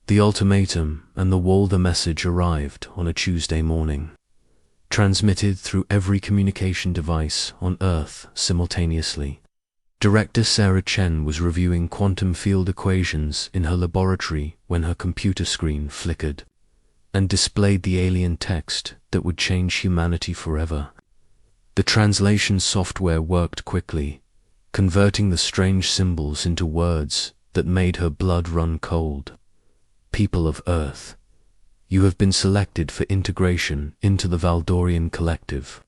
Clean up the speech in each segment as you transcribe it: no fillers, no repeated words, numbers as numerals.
The ultimatum and the Walder message arrived on a Tuesday morning, transmitted through every communication device on Earth simultaneously. Director Sarah Chen was reviewing quantum field equations in her laboratory when her computer screen flickered and displayed the alien text that would change humanity forever. The translation software worked quickly, converting the strange symbols into words that made her blood run cold. People of Earth, you have been selected for integration into the Valdorian Collective.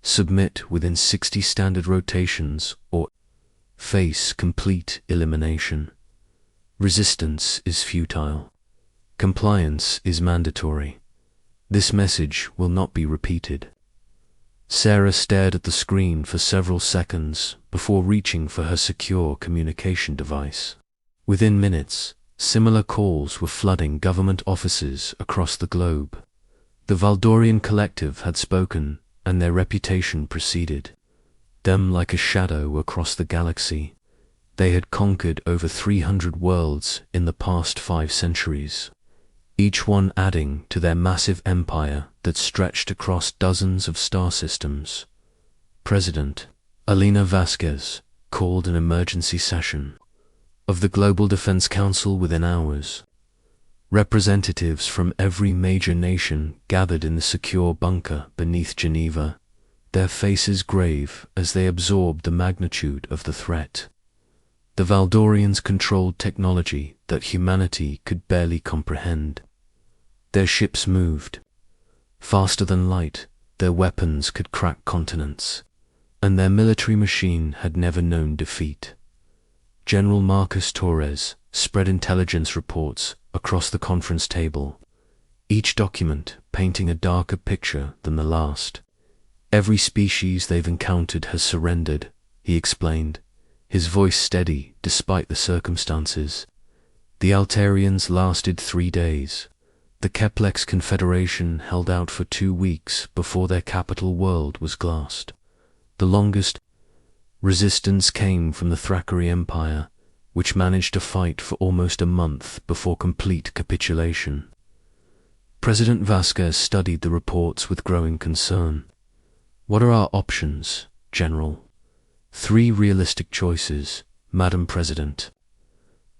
Submit within 60 standard rotations or face complete elimination. Resistance is futile. Compliance is mandatory. This message will not be repeated. Sarah stared at the screen for several seconds before reaching for her secure communication device. Within minutes, similar calls were flooding government offices across the globe. The Valdorian Collective had spoken, and their reputation preceded them like a shadow across the galaxy. They had conquered over 300 worlds in the past 5 centuries, each one adding to their massive empire that stretched across dozens of star systems. President Elena Vasquez called an emergency session of the Global Defense Council within hours. Representatives from every major nation gathered in the secure bunker beneath Geneva, their faces grave as they absorbed the magnitude of the threat. The Valdorians controlled technology that humanity could barely comprehend. Their ships moved faster than light, their weapons could crack continents, and their military machine had never known defeat. General Marcus Torres spread intelligence reports across the conference table, each document painting a darker picture than the last. Every species they've encountered has surrendered, he explained, his voice steady despite the circumstances. The Altarians lasted 3 days. The Keplex Confederation held out for 2 weeks before their capital world was glassed. The longest resistance came from the Thraccari Empire, which managed to fight for almost a month before complete capitulation. President Vasquez studied the reports with growing concern. What are our options, General? 3 realistic choices, Madam President.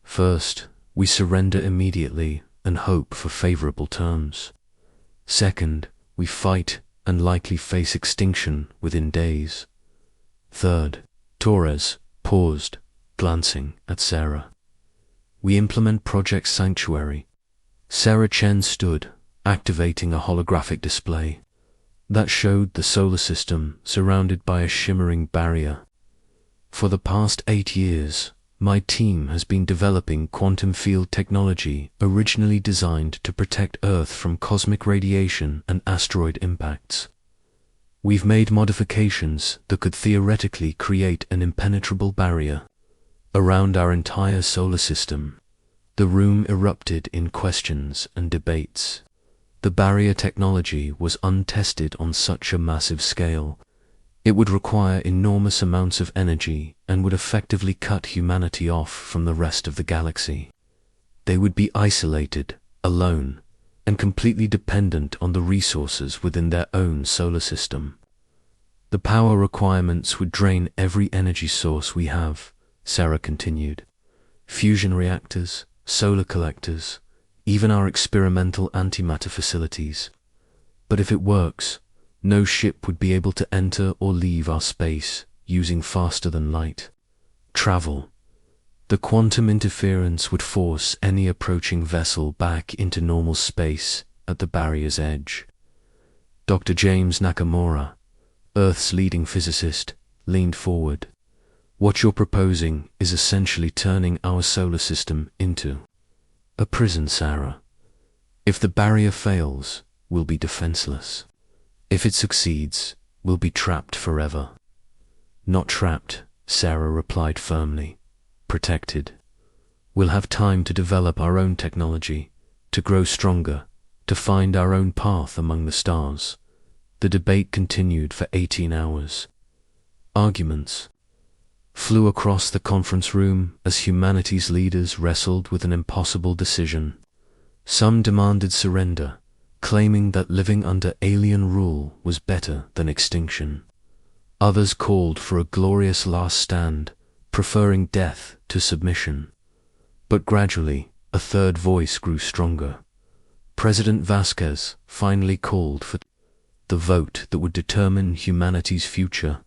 First, we surrender immediately and hope for favorable terms. Second, we fight and likely face extinction within days. Third, Torres paused, glancing at Sarah. We implement Project Sanctuary. Sarah Chen stood, activating a holographic display that showed the solar system surrounded by a shimmering barrier. For the past 8 years, my team has been developing quantum field technology originally designed to protect Earth from cosmic radiation and asteroid impacts. We've made modifications that could theoretically create an impenetrable barrier around our entire solar system. The room erupted in questions and debates. The barrier technology was untested on such a massive scale. It would require enormous amounts of energy and would effectively cut humanity off from the rest of the galaxy. They would be isolated, alone, and completely dependent on the resources within their own solar system. The power requirements would drain every energy source we have, Sarah continued. Fusion reactors, solar collectors, even our experimental antimatter facilities. But if it works, no ship would be able to enter or leave our space using faster than light travel. The quantum interference would force any approaching vessel back into normal space at the barrier's edge. Dr. James Nakamura, Earth's leading physicist, leaned forward. What you're proposing is essentially turning our solar system into a prison, Sarah. If the barrier fails, we'll be defenseless. If it succeeds, we'll be trapped forever. Not trapped, Sarah replied firmly. Protected. We'll have time to develop our own technology, to grow stronger, to find our own path among the stars. The debate continued for 18 hours. Arguments flew across the conference room as humanity's leaders wrestled with an impossible decision. Some demanded surrender, claiming that living under alien rule was better than extinction. Others called for a glorious last stand, preferring death to submission. But gradually, a third voice grew stronger. President Vasquez finally called for the vote that would determine humanity's future.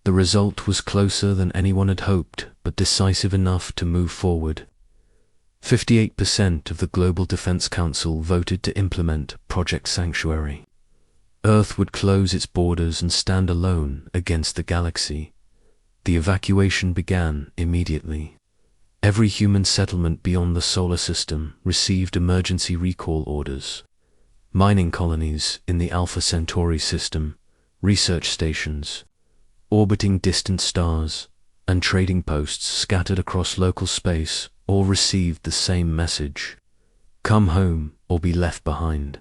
The result was closer than anyone had hoped, but decisive enough to move forward. 58% of the Global Defense Council voted to implement Project Sanctuary. Earth would close its borders and stand alone against the galaxy. The evacuation began immediately. Every human settlement beyond the solar system received emergency recall orders. Mining colonies in the Alpha Centauri system, research stations, orbiting distant stars, and trading posts scattered across local space all received the same message: come home or be left behind.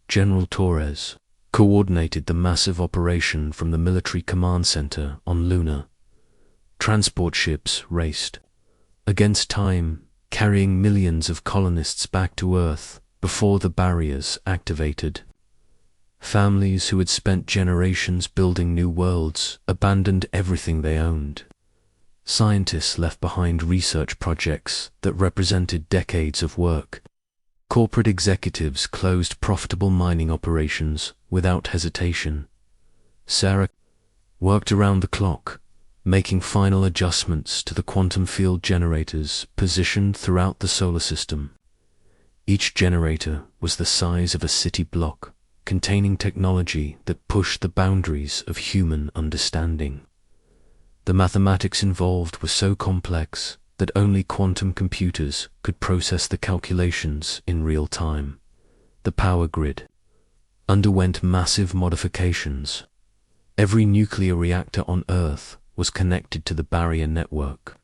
General Torres coordinated the massive operation from the military command center on Luna. Transport ships raced against time, carrying millions of colonists back to Earth before the barriers activated. Families who had spent generations building new worlds abandoned everything they owned. Scientists left behind research projects that represented decades of work. Corporate executives closed profitable mining operations without hesitation. Sarah worked around the clock, making final adjustments to the quantum field generators positioned throughout the solar system. Each generator was the size of a city block, containing technology that pushed the boundaries of human understanding. The mathematics involved were so complex that only quantum computers could process the calculations in real time. The power grid underwent massive modifications. Every nuclear reactor on Earth was connected to the barrier network.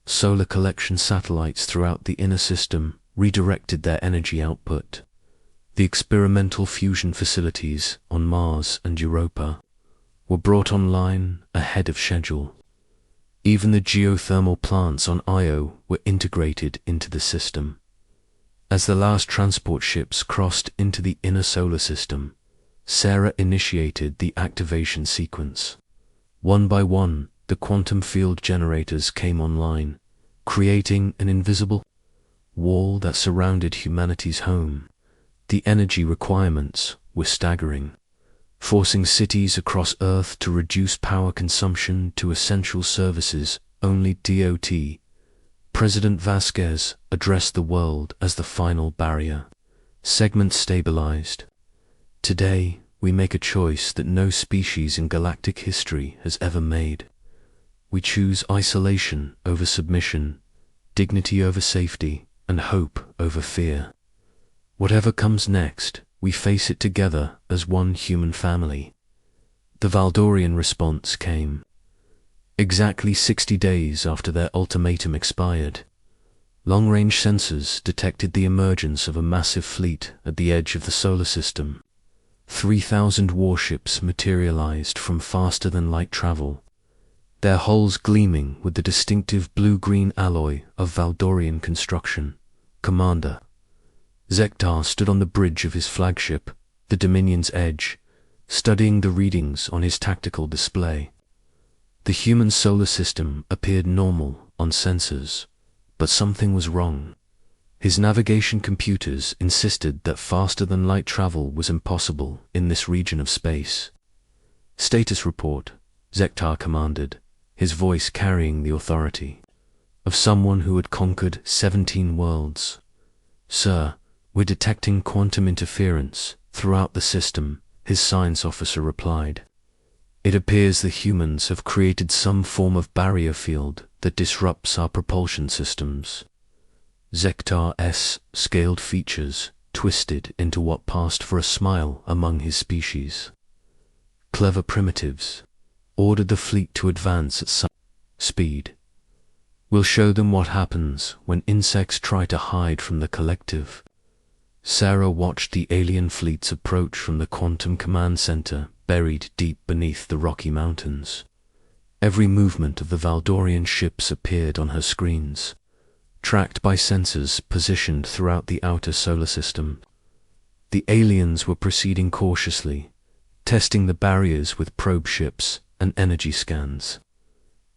Solar collection satellites throughout the inner system redirected their energy output. The experimental fusion facilities on Mars and Europa were brought online ahead of schedule. Even the geothermal plants on Io were integrated into the system. As the last transport ships crossed into the inner solar system, Sarah initiated the activation sequence. One by one, the quantum field generators came online, creating an invisible wall that surrounded humanity's home. The energy requirements were staggering, forcing cities across Earth to reduce power consumption to essential services only. President Vasquez addressed the world as the final barrier. Segment stabilized. Today, we make a choice that no species in galactic history has ever made. We choose isolation over submission, dignity over safety, and hope over fear. Whatever comes next, we face it together as one human family. The Valdorian response came exactly 60 days after their ultimatum expired. Long-range sensors detected the emergence of a massive fleet at the edge of the solar system. 3,000 warships materialized from faster-than-light travel, their hulls gleaming with the distinctive blue-green alloy of Valdorian construction. Commander Zektar stood on the bridge of his flagship, the Dominion's Edge, studying the readings on his tactical display. The human solar system appeared normal on sensors, but something was wrong. His navigation computers insisted that faster-than-light travel was impossible in this region of space. Status report, Zektar commanded, his voice carrying the authority of someone who had conquered 17 worlds. Sir, we're detecting quantum interference throughout the system, his science officer replied. It appears the humans have created some form of barrier field that disrupts our propulsion systems. Zektar's scaled features twisted into what passed for a smile among his species. Clever primitives ordered the fleet to advance at some speed. We'll show them what happens when insects try to hide from the collective. Sarah watched the alien fleets approach from the quantum command center buried deep beneath the Rocky Mountains. Every movement of the Valdorian ships appeared on her screens. tracked by sensors positioned throughout the outer solar system. The aliens were proceeding cautiously, testing the barriers with probe ships and energy scans.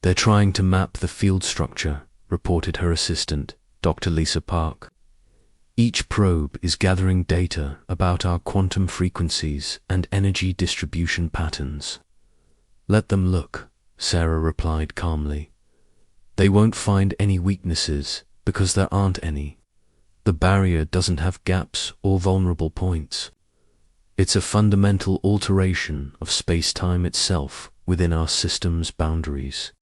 "They're trying to map the field structure," reported her assistant, Dr. Lisa Park. "Each probe is gathering data about our quantum frequencies and energy distribution patterns." "Let them look," Sarah replied calmly. "They won't find any weaknesses because there aren't any. The barrier doesn't have gaps or vulnerable points. It's a fundamental alteration of space-time itself within our system's boundaries."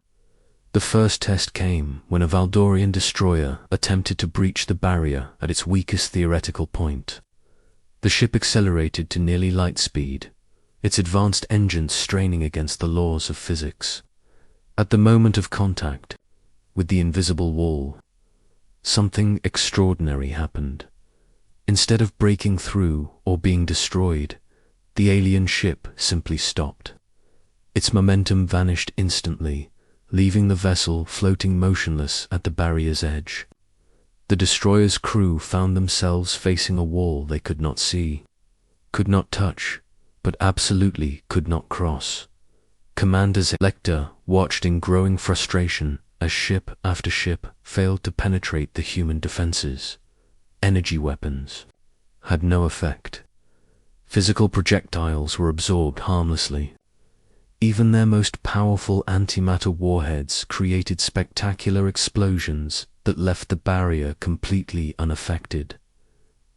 The first test came when a Valdorian destroyer attempted to breach the barrier at its weakest theoretical point. The ship accelerated to nearly light speed, its advanced engines straining against the laws of physics. At the moment of contact with the invisible wall, something extraordinary happened. Instead of breaking through or being destroyed, the alien ship simply stopped. Its momentum vanished instantly, leaving the vessel floating motionless at the barrier's edge. The destroyer's crew found themselves facing a wall they could not see, could not touch, but absolutely could not cross. Commander Lecter watched in growing frustration as ship after ship failed to penetrate the human defenses. Energy weapons had no effect. Physical projectiles were absorbed harmlessly. Even their most powerful antimatter warheads created spectacular explosions that left the barrier completely unaffected.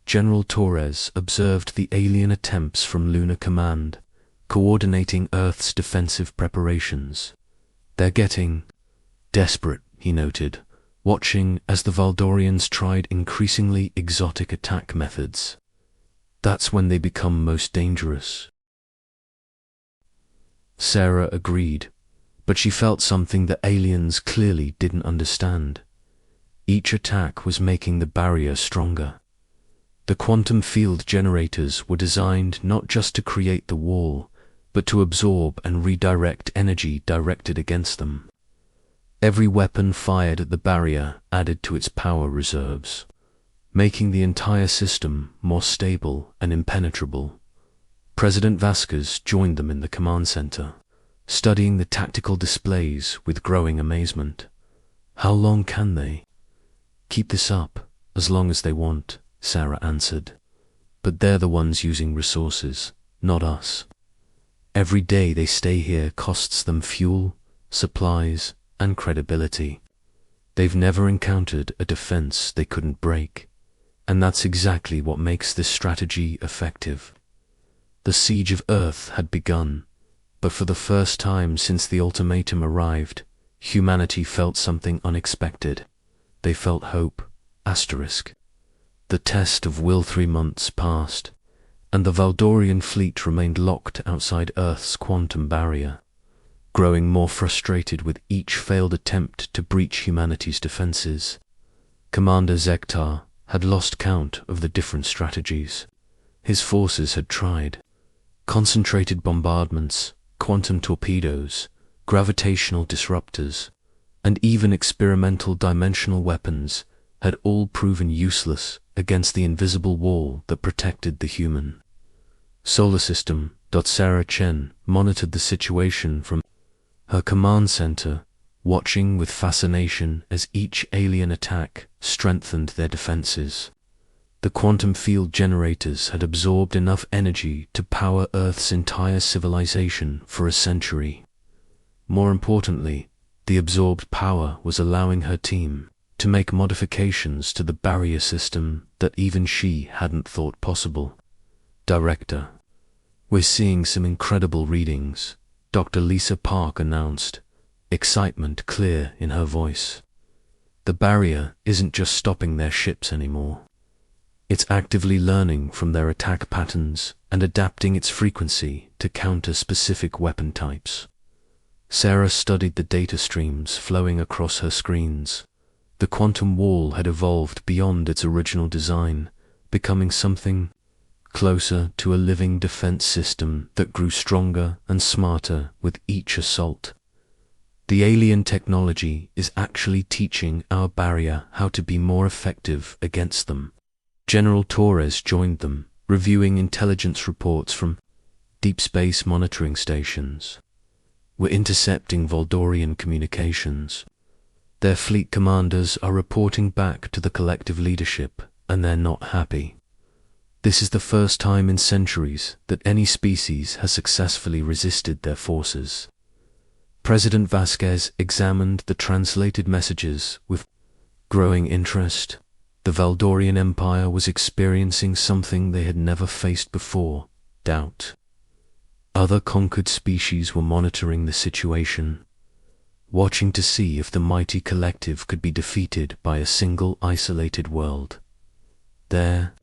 General Torres observed the alien attempts from Lunar Command, coordinating Earth's defensive preparations. "They're getting desperate," he noted, watching as the Valdorians tried increasingly exotic attack methods. "That's when they become most dangerous." Sarah agreed, but she felt something the aliens clearly didn't understand. Each attack was making the barrier stronger. The quantum field generators were designed not just to create the wall, but to absorb and redirect energy directed against them. Every weapon fired at the barrier added to its power reserves, making the entire system more stable and impenetrable. President Vasquez joined them in the command center, studying the tactical displays with growing amazement. "How long can they keep this up?" "As long as they want," Sarah answered. "But they're the ones using resources, not us. Every day they stay here costs them fuel, supplies, and credibility. They've never encountered a defense they couldn't break. And that's exactly what makes this strategy effective." The siege of Earth had begun, but for the first time since the ultimatum arrived, humanity felt something unexpected. They felt hope. The test of will 3 months passed, and the Valdorian fleet remained locked outside Earth's quantum barrier, growing more frustrated with each failed attempt to breach humanity's defenses. Commander Zektar had lost count of the different strategies his forces had tried. Concentrated bombardments, quantum torpedoes, gravitational disruptors, and even experimental dimensional weapons had all proven useless against the invisible wall that protected the human. Solar System. Sarah Chen monitored the situation from her command center, watching with fascination as each alien attack strengthened their defenses. The quantum field generators had absorbed enough energy to power Earth's entire civilization for a century. More importantly, the absorbed power was allowing her team to make modifications to the barrier system that even she hadn't thought possible. "Director, we're seeing some incredible readings," Dr. Lisa Park announced, excitement clear in her voice. "The barrier isn't just stopping their ships anymore. It's actively learning from their attack patterns and adapting its frequency to counter specific weapon types." Sarah studied the data streams flowing across her screens. The quantum wall had evolved beyond its original design, becoming something closer to a living defense system that grew stronger and smarter with each assault. The alien technology is actually teaching our barrier how to be more effective against them. General Torres joined them, reviewing intelligence reports from deep space monitoring stations. We're intercepting Voldorian communications. Their fleet commanders are reporting back to the collective leadership, and they're not happy. This is the first time in centuries that any species has successfully resisted their forces. President Vasquez examined the translated messages with growing interest. The Valdorian Empire was experiencing something they had never faced before: doubt. Other conquered species were monitoring the situation, watching to see if the mighty collective could be defeated by a single isolated world. There,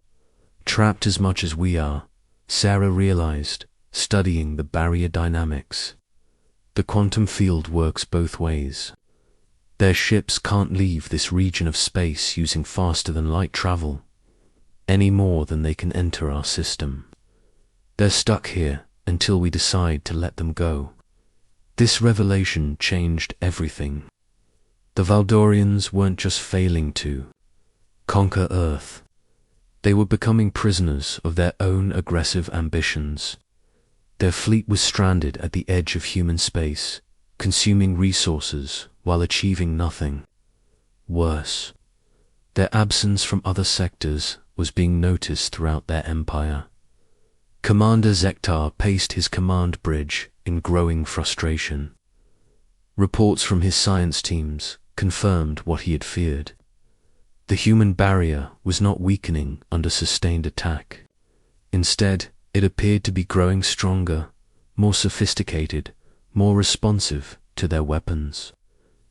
trapped as much as we are, Sarah realized, studying the barrier dynamics. The quantum field works both ways. Their ships can't leave this region of space using faster-than-light travel, any more than they can enter our system. They're stuck here until we decide to let them go. This revelation changed everything. The Valdorians weren't just failing to conquer Earth. They were becoming prisoners of their own aggressive ambitions. Their fleet was stranded at the edge of human space, consuming resources while achieving nothing. Worse, their absence from other sectors was being noticed throughout their empire. Commander Zektar paced his command bridge in growing frustration. Reports from his science teams confirmed what he had feared. The human barrier was not weakening under sustained attack. Instead, it appeared to be growing stronger, more sophisticated, more responsive to their weapons.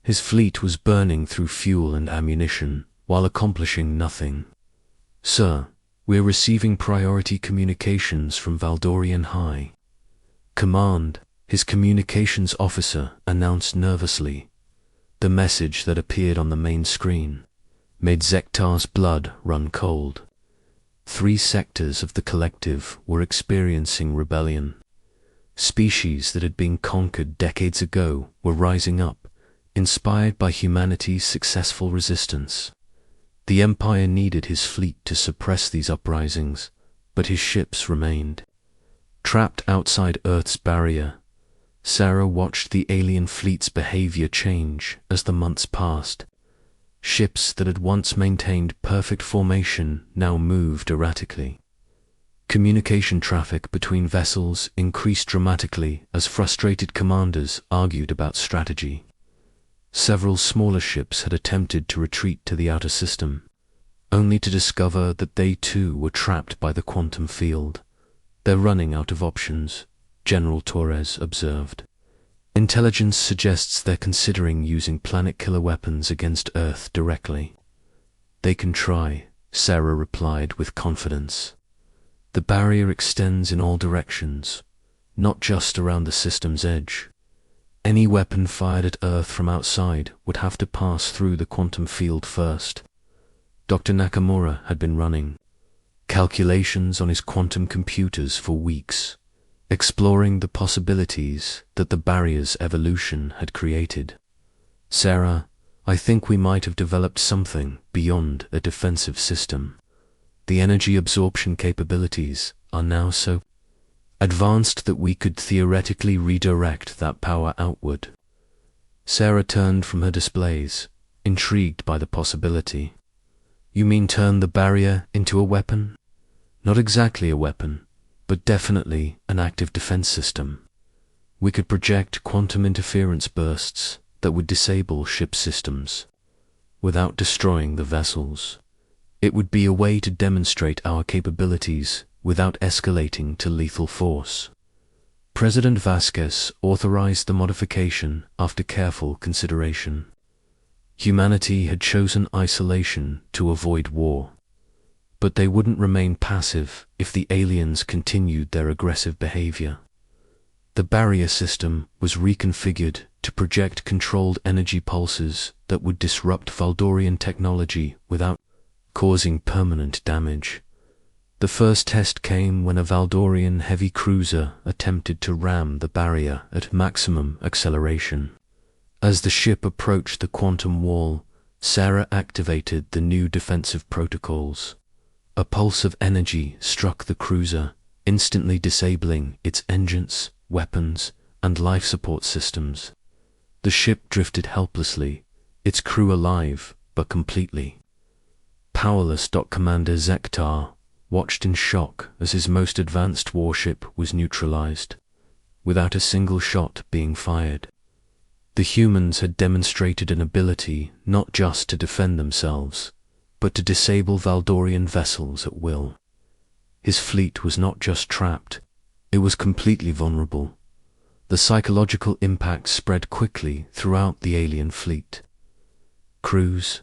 His fleet was burning through fuel and ammunition while accomplishing nothing. "Sir, we're receiving priority communications from Valdorian High Command," his communications officer announced nervously. The message that appeared on the main screen made Zektar's blood run cold. 3 sectors of the collective were experiencing rebellion. Species that had been conquered decades ago were rising up, inspired by humanity's successful resistance. The Empire needed his fleet to suppress these uprisings, but his ships remained. Trapped outside Earth's barrier, Sarah watched the alien fleet's behavior change as the months passed. Ships that had once maintained perfect formation now moved erratically. Communication traffic between vessels increased dramatically as frustrated commanders argued about strategy. Several smaller ships had attempted to retreat to the outer system, only to discover that they too were trapped by the quantum field. "They're running out of options," General Torres observed. "Intelligence suggests they're considering using planet-killer weapons against Earth directly." "They can try," Sarah replied with confidence. "The barrier extends in all directions, not just around the system's edge. Any weapon fired at Earth from outside would have to pass through the quantum field first." Dr. Nakamura had been running calculations on his quantum computers for weeks, exploring the possibilities that the barrier's evolution had created. "Sarah, I think we might have developed something beyond a defensive system. The energy absorption capabilities are now so advanced that we could theoretically redirect that power outward." Sarah turned from her displays, intrigued by the possibility. "You mean turn the barrier into a weapon?" "Not exactly a weapon, but definitely an active defense system. We could project quantum interference bursts that would disable ship systems without destroying the vessels. It would be a way to demonstrate our capabilities without escalating to lethal force." President Vasquez authorized the modification after careful consideration. Humanity had chosen isolation to avoid war, but they wouldn't remain passive if the aliens continued their aggressive behavior. The barrier system was reconfigured to project controlled energy pulses that would disrupt Valdorian technology without causing permanent damage. The first test came when a Valdorian heavy cruiser attempted to ram the barrier at maximum acceleration. As the ship approached the quantum wall, Sarah activated the new defensive protocols. A pulse of energy struck the cruiser, instantly disabling its engines, weapons, and life support systems. The ship drifted helplessly, its crew alive, but completely powerless. Commander Zektar watched in shock as his most advanced warship was neutralized, without a single shot being fired. The humans had demonstrated an ability not just to defend themselves, but to disable Valdorian vessels at will. His fleet was not just trapped, it was completely vulnerable. The psychological impact spread quickly throughout the alien fleet. Crews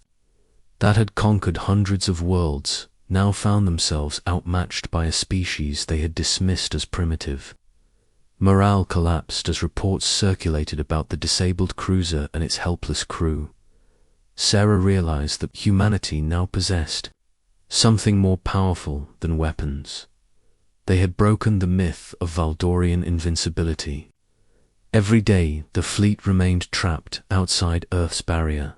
that had conquered hundreds of worlds now found themselves outmatched by a species they had dismissed as primitive. Morale collapsed as reports circulated about the disabled cruiser and its helpless crew. Sarah realized that humanity now possessed something more powerful than weapons. They had broken the myth of Valdorian invincibility. Every day, the fleet remained trapped outside Earth's barrier.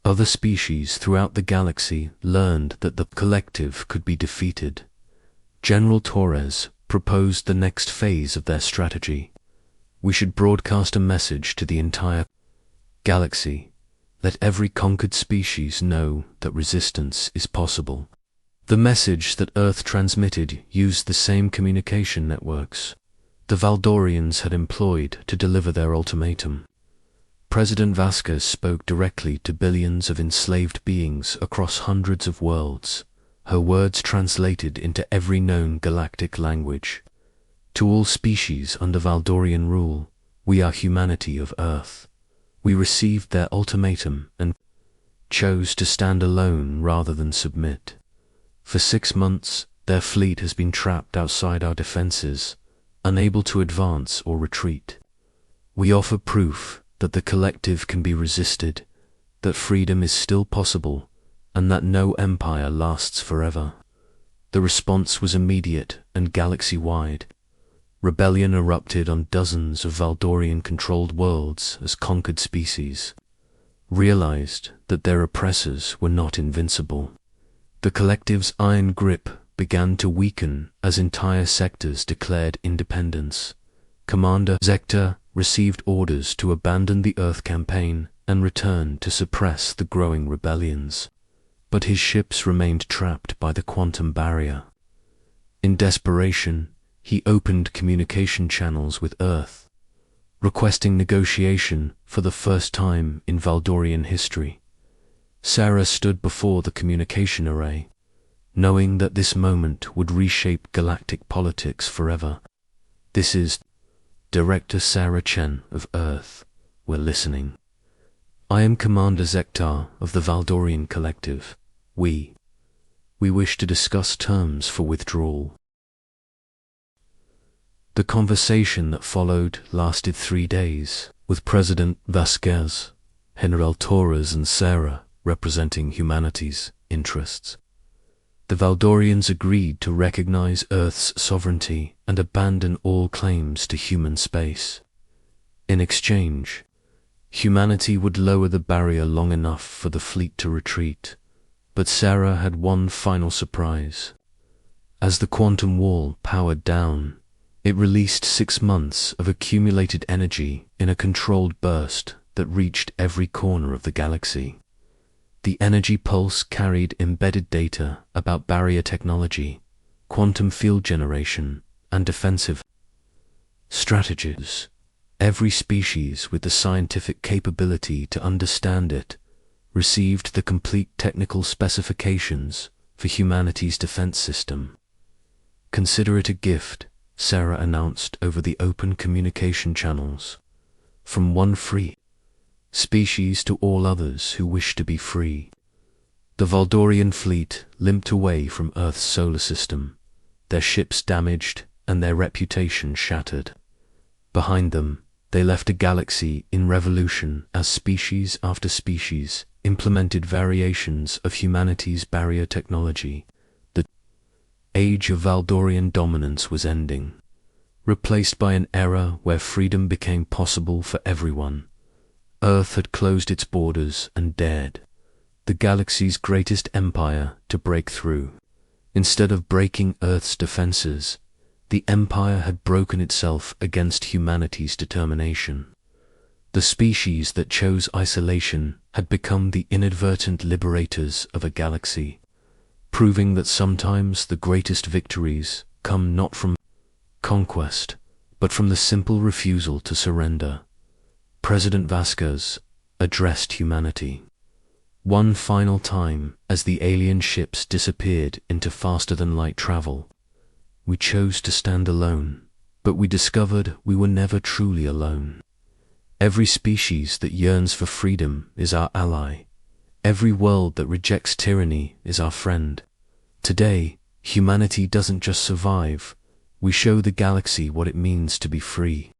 Other species throughout the galaxy learned that the collective could be defeated. General Torres proposed the next phase of their strategy. We should broadcast a message to the entire galaxy. Let every conquered species know that resistance is possible. The message that Earth transmitted used the same communication networks the Valdorians had employed to deliver their ultimatum. President Vasquez spoke directly to billions of enslaved beings across hundreds of worlds, her words translated into every known galactic language. To all species under Valdorian rule, we are humanity of Earth. We received their ultimatum and chose to stand alone rather than submit. For 6 months, their fleet has been trapped outside our defenses, unable to advance or retreat. We offer proof that the collective can be resisted, that freedom is still possible, and that no empire lasts forever. The response was immediate and galaxy-wide. Rebellion erupted on dozens of Valdorian-controlled worlds as conquered species realized that their oppressors were not invincible. The collective's iron grip began to weaken as entire sectors declared independence. Commander Zektar received orders to abandon the Earth campaign and return to suppress the growing rebellions. But his ships remained trapped by the quantum barrier. In desperation, he opened communication channels with Earth, requesting negotiation for the first time in Valdorian history. Sarah stood before the communication array, knowing that this moment would reshape galactic politics forever. This is Director Sarah Chen of Earth. We're listening. I am Commander Zektar of the Valdorian Collective. We wish to discuss terms for withdrawal. The conversation that followed lasted 3 days, with President Vasquez, General Torres and Sarah representing humanity's interests. The Valdorians agreed to recognize Earth's sovereignty and abandon all claims to human space. In exchange, humanity would lower the barrier long enough for the fleet to retreat. But Sarah had one final surprise. As the quantum wall powered down, it released 6 months of accumulated energy in a controlled burst that reached every corner of the galaxy. The energy pulse carried embedded data about barrier technology, quantum field generation, and defensive strategies. Every species with the scientific capability to understand it received the complete technical specifications for humanity's defense system. Consider it a gift, Sarah announced over the open communication channels, from one free species to all others who wish to be free. The Valdorian fleet limped away from Earth's solar system, their ships damaged and their reputation shattered. Behind them, they left a galaxy in revolution as species after species implemented variations of humanity's barrier technology. The age of Valdorian dominance was ending, replaced by an era where freedom became possible for everyone. Earth had closed its borders and dared the galaxy's greatest empire to break through. Instead of breaking Earth's defenses, the empire had broken itself against humanity's determination. The species that chose isolation had become the inadvertent liberators of a galaxy, proving that sometimes the greatest victories come not from conquest, but from the simple refusal to surrender. President Vasquez addressed humanity one final time as the alien ships disappeared into faster-than-light travel. We chose to stand alone, but we discovered we were never truly alone. Every species that yearns for freedom is our ally. Every world that rejects tyranny is our friend. Today, humanity doesn't just survive, we show the galaxy what it means to be free.